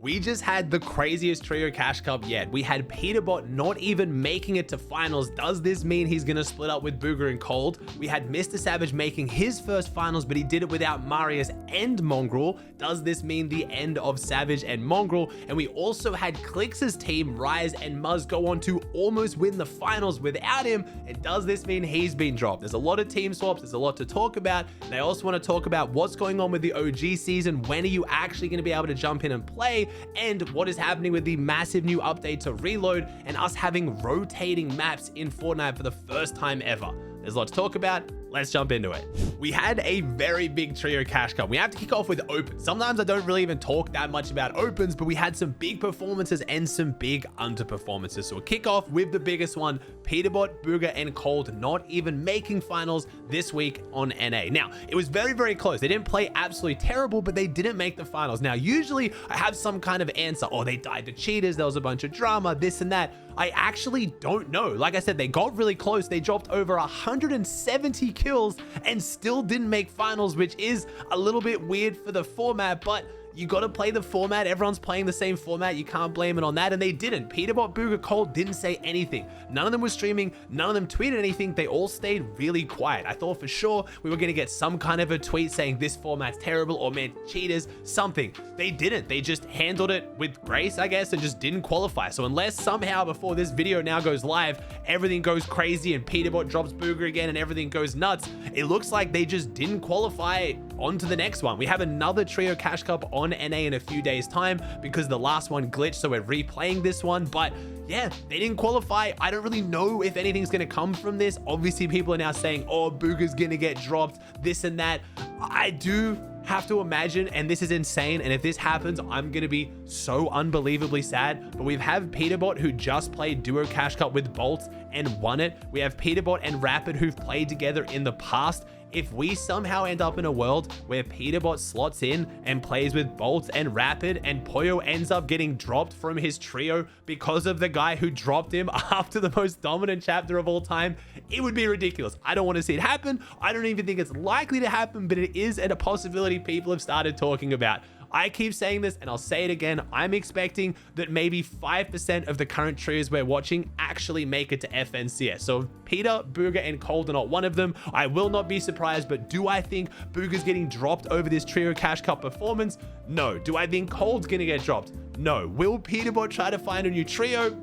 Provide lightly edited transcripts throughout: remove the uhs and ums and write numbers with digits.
We just had the craziest trio cash cup yet. We had Peterbot not even making it to finals. Does this mean he's gonna split up with Booger and Cold? We had Mr. Savage making his first finals, but he did it without Marius and Mongraal. Does this mean the end of Savage and Mongraal? And we also had Clix's team, Rise and Muzz, go on to almost win the finals without him. And does this mean he's been dropped? There's a lot of team swaps. There's a lot to talk about. And I also want to talk about what's going on with the OG season. When are you actually going to be able to jump in and play? And what is happening with the massive new update to Reload and us having rotating maps in Fortnite for the first time ever. There's a lot to talk about. Let's jump into it. We had a very big trio cash cup. We have to kick off with opens. Sometimes I don't really even talk that much about opens, but we had some big performances and some big underperformances. So we'll kick off with the biggest one, Peterbot, Booger, and Cold not even making finals this week on NA. Now, it was very, very close. They didn't play absolutely terrible, but they didn't make the finals. Now, usually I have some kind of answer. Oh, they died to cheaters. There was a bunch of drama, this and that. I actually don't know. Like I said, they got really close. They dropped over 170 kills and still didn't make finals, which is a little bit weird for the format, but you got to play the format. Everyone's playing the same format. You can't blame it on that. And they didn't. Peterbot, Booger, Cold didn't say anything. None of them was streaming. None of them tweeted anything. They all stayed really quiet. I thought for sure we were going to get some kind of a tweet saying this format's terrible or man, cheaters, something. They didn't. They just handled it with grace, I guess, and just didn't qualify. So unless somehow before this video now goes live, everything goes crazy and Peterbot drops Booger again and everything goes nuts, it looks like they just didn't qualify on to the next one. We have another trio cash cup on NA in a few days time because the last one glitched, so we're replaying this one. But yeah, they didn't qualify. I don't really know if anything's going to come from this. Obviously people are now saying, oh, Booger's going to get dropped, this and that. I do have to imagine, and this is insane, and if this happens, I'm gonna be so unbelievably sad, but we have Peterbot who just played duo cash cup with Bolt and won it. We have Peterbot and Rapid who've played together in the past. If we somehow end up in a world where Peterbot slots in and plays with Bolt and Rapid and Poyo ends up getting dropped from his trio because of the guy who dropped him after the most dominant chapter of all time, it would be ridiculous. I don't want to see it happen. I don't even think it's likely to happen, but it is a possibility people have started talking about. I keep saying this and I'll say it again. I'm expecting that maybe 5% of the current trios we're watching actually make it to FNCS. So if Peter, Booger, and Cold are not one of them, I will not be surprised. But do I think Booger's getting dropped over this trio cash cup performance? No. Do I think Cold's gonna get dropped? No. Will Peterbot try to find a new trio?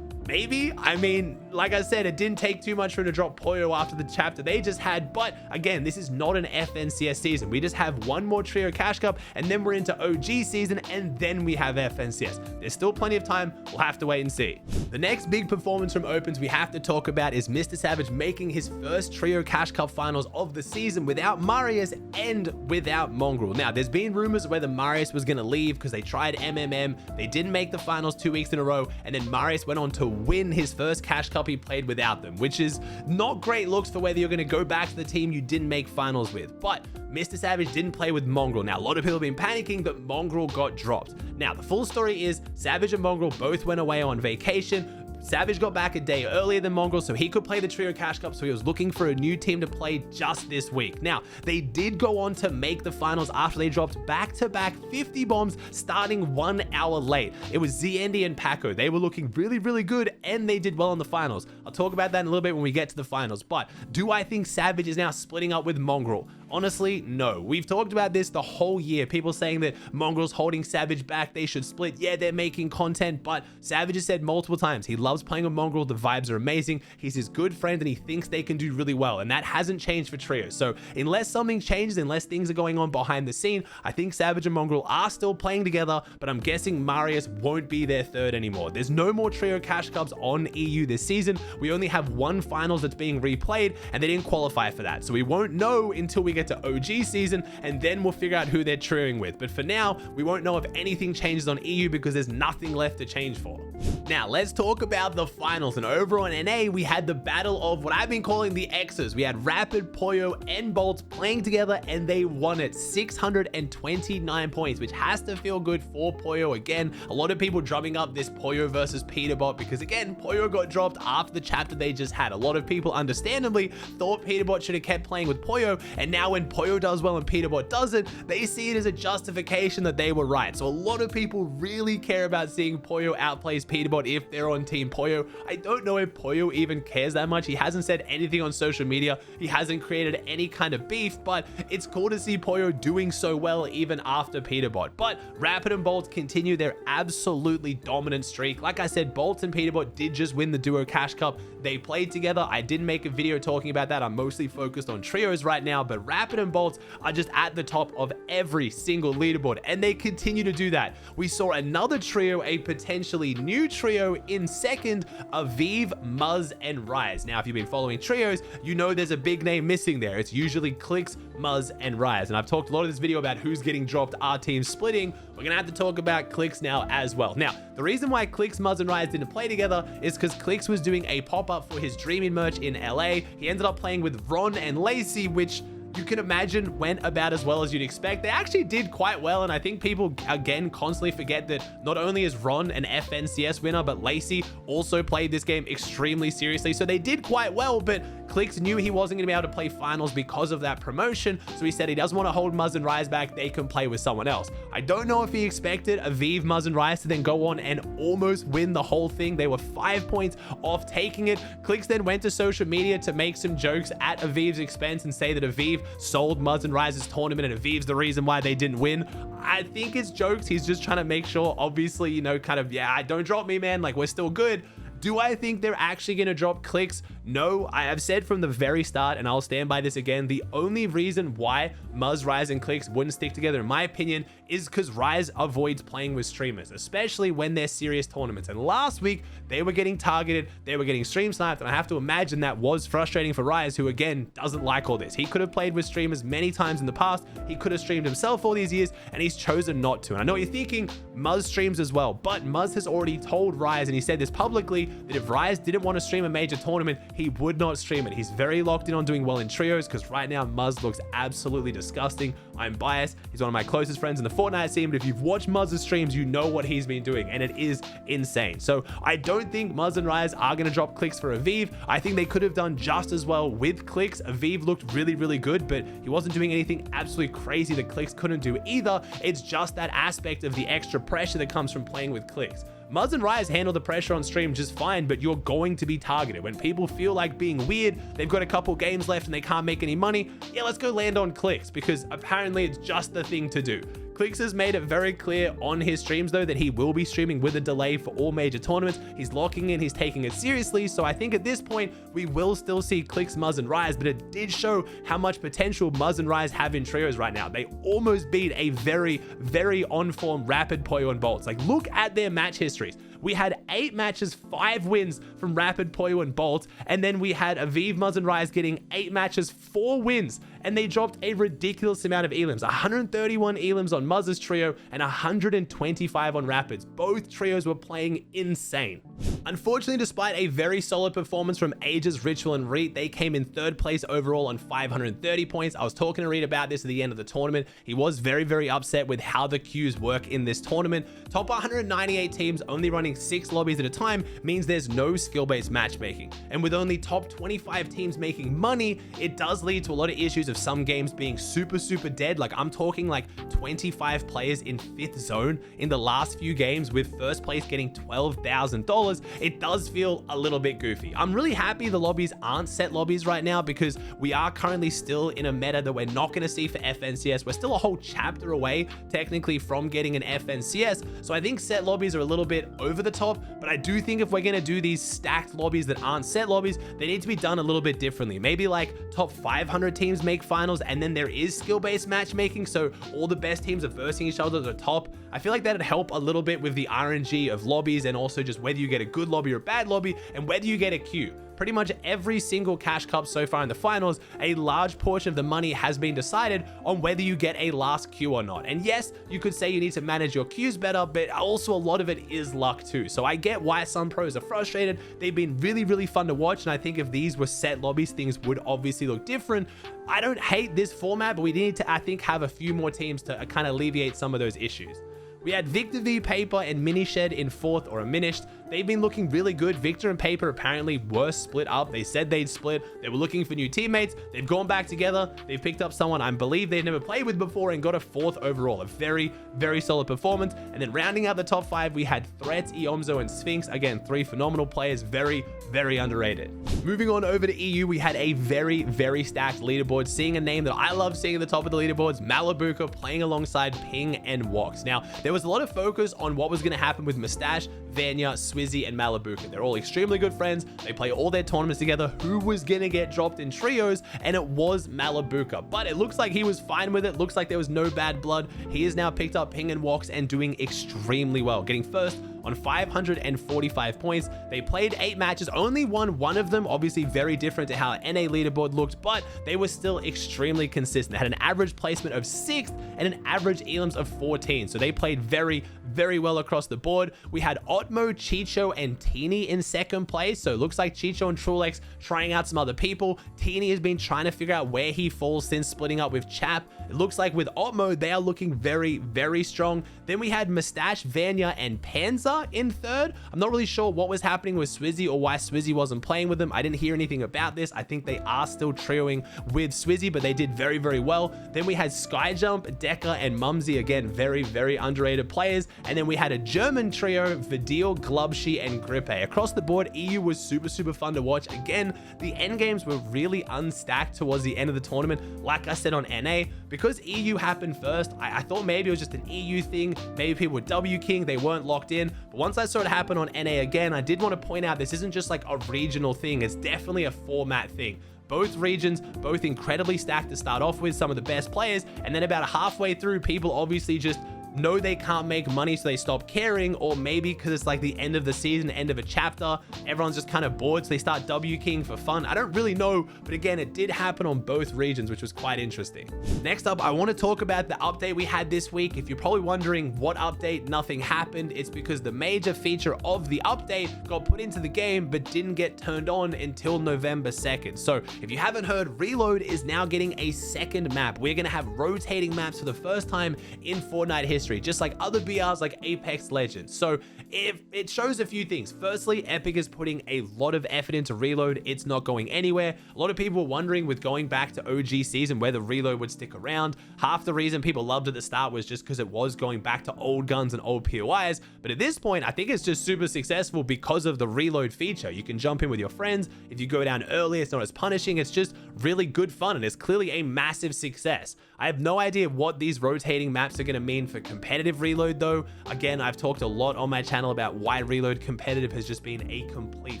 Maybe. I mean, like I said, it didn't take too much for him to drop Poyo after the chapter they just had. But again, this is not an FNCS season. We just have one more trio cash cup and then we're into OG season and then we have FNCS. There's still plenty of time. We'll have to wait and see. The next big performance from opens we have to talk about is Mr. Savage making his first trio cash cup finals of the season without Marius and without Mongraal. Now, there's been rumors whether Marius was going to leave because they tried MMM. They didn't make the finals 2 weeks in a row. And then Marius went on to win his first cash cup he played without them, which is not great looks for whether you're going to go back to the team you didn't make finals with. But Mr. Savage didn't play with Mongraal. Now, a lot of people have been panicking that Mongraal got dropped. Now, the full story is Savage and Mongraal both went away on vacation. Savage got back a day earlier than Mongraal, so he could play the trio cash cup, so he was looking for a new team to play just this week. Now, they did go on to make the finals after they dropped back-to-back 50 bombs starting 1 hour late. It was Zandy and Paco. They were looking really, really good, and they did well in the finals. I'll talk about that in a little bit when we get to the finals, but do I think Savage is now splitting up with Mongraal? Honestly, no. We've talked about this the whole year. People saying that Mongraal's holding Savage back. They should split. Yeah, they're making content, but Savage has said multiple times he loves playing with Mongraal. The vibes are amazing. He's his good friend and he thinks they can do really well, and that hasn't changed for trio. So unless something changes, unless things are going on behind the scene, I think Savage and Mongraal are still playing together, but I'm guessing Marius won't be their third anymore. There's no more trio cash cups on EU this season. We only have one finals that's being replayed, and they didn't qualify for that. So we won't know until we get to OG season, and then we'll figure out who they're trioing with. But for now, we won't know if anything changes on EU because there's nothing left to change for. Now, let's talk about the finals. And over on NA, we had the battle of what I've been calling the X's. We had Rapid, Poyo, and Bolt playing together, and they won it 629 points, which has to feel good for Poyo. Again, a lot of people drumming up this Poyo versus Peterbot because, again, Poyo got dropped after the chapter they just had. A lot of people understandably thought Peterbot should have kept playing with Pollo, and now when Pollo does well and Peterbot doesn't, they see it as a justification that they were right. So a lot of people really care about seeing Pollo outplays Peterbot if they're on Team Pollo. I don't know if Pollo even cares that much. He hasn't said anything on social media. He hasn't created any kind of beef, but it's cool to see Pollo doing so well even after Peterbot. But Rapid and Bolt continue their absolutely dominant streak. Like I said, Bolt and Peterbot did just win the Duo Cash Cup. They played together. I didn't make a video talking about that. I'm mostly focused on trios right now, but Rapid and Bolt are just at the top of every single leaderboard, and they continue to do that. We saw another trio, a potentially new trio in second, Aviv, Muzz, and Rise. Now, if you've been following trios, you know there's a big name missing there. It's usually Clix, Muzz, and Rise. And I've talked a lot of this video about who's getting dropped, our team splitting. We're gonna have to talk about Clix now as well. Now, the reason why Clix, Muzz, and Rise didn't play together is because Clix was doing a pop-up for his Dreaming merch in LA. He ended up playing with Ron and Lacey, which you can imagine went about as well as you'd expect. They actually did quite well, and I think people, again, constantly forget that not only is Ron an FNCS winner, but Lacey also played this game extremely seriously, so they did quite well, but Clix knew he wasn't going to be able to play finals because of that promotion, so he said he doesn't want to hold Muzz and Rise back. They can play with someone else. I don't know if he expected Aviv, Muzz, and Rise to then go on and almost win the whole thing. They were 5 points off taking it. Clix then went to social media to make some jokes at Aviv's expense and say that Aviv sold Muzz and Rise's tournament and Aviv's the reason why they didn't win. I think it's jokes. He's just trying to make sure, obviously, you know, kind of, yeah, don't drop me, man. Like, we're still good. Do I think they're actually going to drop Clix? No, I have said from the very start, and I'll stand by this again, the only reason why Muzz, Rise, and Clix wouldn't stick together, in my opinion, is because Rise avoids playing with streamers, especially when they're serious tournaments. And last week, they were getting targeted, they were getting stream sniped, and I have to imagine that was frustrating for Rise, who, again, doesn't like all this. He could have played with streamers many times in the past, he could have streamed himself all these years, and he's chosen not to. And I know what you're thinking, Muzz streams as well, but Muzz has already told Rise, and he said this publicly, that if Rise didn't want to stream a major tournament, he would not stream it. He's very locked in on doing well in trios, because right now Muzz looks absolutely disgusting. I'm biased. He's one of my closest friends in the Fortnite scene, but if you've watched Muzz's streams, you know what he's been doing, and it is insane. So I don't think Muzz and Rise are going to drop Clix for Aviv. I think they could have done just as well with Clix. Aviv looked really, really good, but he wasn't doing anything absolutely crazy that Clix couldn't do either. It's just that aspect of the extra pressure that comes from playing with Clix. Muzz and Rise handle the pressure on stream just fine, but you're going to be targeted. When people feel like being weird, they've got a couple games left and they can't make any money, yeah, let's go land on Clix, because apparently it's just the thing to do. Clix has made it very clear on his streams, though, that he will be streaming with a delay for all major tournaments. He's locking in, he's taking it seriously, so I think at this point, we will still see Clix, Muzz, and Rise, but it did show how much potential Muzz and Rise have in trios right now. They almost beat a very, very on-form Rapid, Pollo, and Bolts. Like, look at their match histories. We had 8 matches, 5 wins from Rapid, Pollo, and Bolt, and then we had Aviv, Muzz, and Rise getting 8 matches, 4 wins, and they dropped a ridiculous amount of elims. 131 elims on Muzz's trio and 125 on Rapid's. Both trios were playing insane. Unfortunately, despite a very solid performance from Aegis, Ritual, and Reet, they came in 3rd place overall on 530 points. I was talking to Reet about this at the end of the tournament. He was very, very upset with how the queues work in this tournament. Top 198 teams only running 6 lobbies at a time means there's no skill-based matchmaking. And with only top 25 teams making money, it does lead to a lot of issues of some games being super, super dead. Like, I'm talking like 25 players in 5th zone in the last few games, with 1st place getting $12,000. It does feel a little bit goofy. I'm really happy the lobbies aren't set lobbies right now, because we are currently still in a meta that we're not going to see for FNCS. We're still a whole chapter away, technically, from getting an FNCS. So I think set lobbies are a little bit over the top, but I do think if we're going to do these stacked lobbies that aren't set lobbies, they need to be done a little bit differently. Maybe like top 500 teams make finals, and then there is skill-based matchmaking, so all the best teams are versing each other at the top. I feel like that'd help a little bit with the RNG of lobbies, and also just whether you get a good lobby or a bad lobby, and whether you get a queue. Pretty much every single cash cup so far in the finals, a large portion of the money has been decided on whether you get a last queue or not. And yes, you could say you need to manage your queues better, but also a lot of it is luck too. So I get why some pros are frustrated. They've been really, really fun to watch, and I think if these were set lobbies, things would obviously look different. I don't hate this format, but we need to, I think, have a few more teams to kind of alleviate some of those issues. We had Victor v Paper and Minished in 4th or Aminished. They've been looking really good. Victor and Paper apparently were split up. They said they'd split. They were looking for new teammates. They've gone back together. They've picked up someone I believe they've never played with before and got a 4th overall. A very, very solid performance. And then rounding out the top 5, we had Threats, Eomzo, and Sphinx. Again, 3 phenomenal players. Very, very underrated. Moving on over to EU, we had a very, very stacked leaderboard. Seeing a name that I love seeing at the top of the leaderboards, Malabuka, playing alongside Ping and Wox. Now, there was a lot of focus on what was going to happen with Mustache, Vanya, Swizzy, and Malabuka. They're all extremely good friends. They play all their tournaments together. Who was going to get dropped in trios? And it was Malabuka. But it looks like he was fine with it. Looks like there was no bad blood. He has now picked up Ping and Wox and doing extremely well, getting first on 545 points. They played 8 matches, only won 1 of them, obviously very different to how NA leaderboard looked, but they were still extremely consistent. They had an average placement of 6th and an average elims of 14, so they played very, very well across the board. We had Otmo, Chicho, and Teeny in 2nd place, so it looks like Chicho and Trulex trying out some other people. Teeny has been trying to figure out where he falls since splitting up with Chap. It looks like with Otmo, they are looking very, very strong. Then we had Mustache, Vanya, and Panzer in 3rd. I'm not really sure what was happening with Swizzy or why Swizzy wasn't playing with them. I didn't hear anything about this. I think they are still trioing with Swizzy, but they did very, very well. Then we had Skyjump, Decker, and Mumsy. Again, very, very underrated players. And then we had a German trio, Vidil, Glubshy, and Grippe. Across the board, EU was super, super fun to watch. Again, the end games were really unstacked towards the end of the tournament. Like I said on NA, because EU happened first, I thought maybe it was just an EU thing. Maybe people were W King, they weren't locked in. But once I saw it happen on NA again, I did want to point out this isn't just like a regional thing. It's definitely a format thing. Both regions, both incredibly stacked to start off with, some of the best players. And then about halfway through, people obviously just know they can't make money, so they stop caring, or maybe because it's like the end of the season, end of a chapter, everyone's just kind of bored, so they start W King for fun. I don't really know, but again, it did happen on both regions, which was quite interesting. Next up, I want to talk about the update we had this week. If you're probably wondering what update, nothing happened. It's because the major feature of the update got put into the game, but didn't get turned on until November 2nd. So if you haven't heard, Reload is now getting a 2nd map. We're going to have rotating maps for the first time in Fortnite history, just like other BRs like Apex Legends. So if it shows a few things. Firstly, Epic is putting a lot of effort into Reload. It's not going anywhere. A lot of people were wondering with going back to OG season whether Reload would stick around. Half the reason people loved it at the start was just because it was going back to old guns and old POIs. But at this point, I think it's just super successful because of the Reload feature. You can jump in with your friends. If you go down early, it's not as punishing. It's just really good fun, and it's clearly a massive success. I have no idea what these rotating maps are going to mean for competitive Reload though. Again, I've talked a lot on my channel about why Reload competitive has just been a complete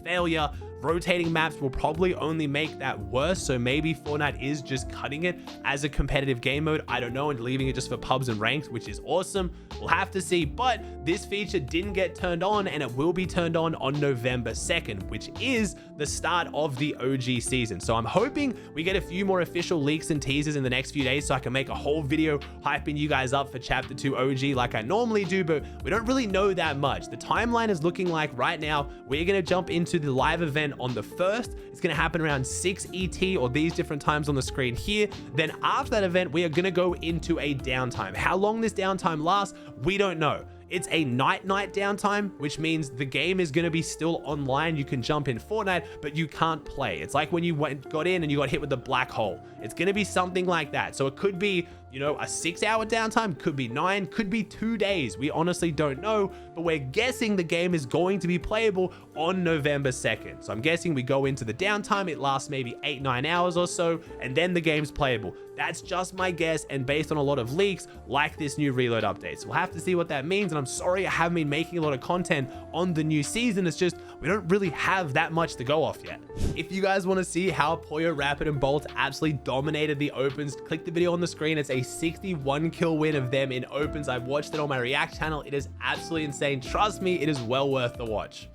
failure. Rotating maps will probably only make that worse, so maybe Fortnite is just cutting it as a competitive game mode, I don't know, and leaving it just for pubs and ranked, which is awesome. We'll have to see, but this feature didn't get turned on, and it will be turned on November 2nd, which is the start of the OG season. So I'm hoping we get a few more official leaks and teasers in the next few days so I can make a whole video hyping you guys up for Chapter 2 OG like I normally do, but we don't really know that much. The timeline is looking like right now we're going to jump into the live event on the 1st. It's going to happen around 6 ET, or these different times on the screen here. Then after that event, we are going to go into a downtime. How long this downtime lasts, we don't know. It's a night downtime, which means the game is going to be still online. You can jump in Fortnite, but you can't play. It's like when you got in and you got hit with the black hole. It's going to be something like that. So it could be, you know, a 6-hour downtime, could be 9, could be 2 days. We honestly don't know, but we're guessing the game is going to be playable on November 2nd. So I'm guessing we go into the downtime, it lasts maybe 8-9 hours or so, and then the game's playable. That's just my guess, and based on a lot of leaks like this new Reload update. So we'll have to see what that means, and I'm sorry I haven't been making a lot of content on the new season. It's just we don't really have that much to go off yet. If you guys want to see how Poyo, Rapid, and Bolt absolutely dominated the opens, click the video on the screen. It's a 61 kill win of them in opens. I've watched it on my React channel. It is absolutely insane. Trust me, it is well worth the watch.